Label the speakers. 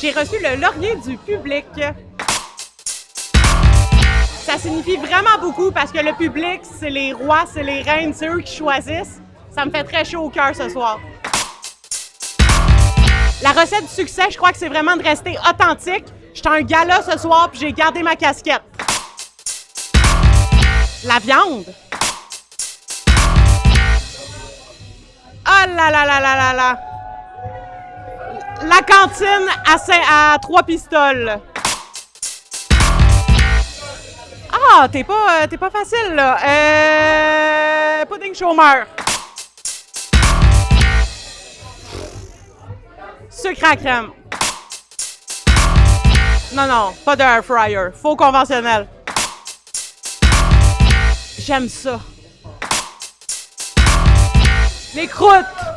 Speaker 1: J'ai reçu le laurier du public. Ça signifie vraiment beaucoup parce que le public, c'est les rois, c'est les reines, c'est eux qui choisissent. Ça me fait très chaud au cœur ce soir. La recette du succès, je crois que c'est vraiment de rester authentique. J'étais à un gala ce soir puis j'ai gardé ma casquette. La viande. Oh là là là là là là. La cantine à 3 pistoles. Ah, t'es pas facile, là. Pudding chômeur. Sucre à crème. Non, non, pas de air fryer. Faux conventionnel. J'aime ça. Les croûtes.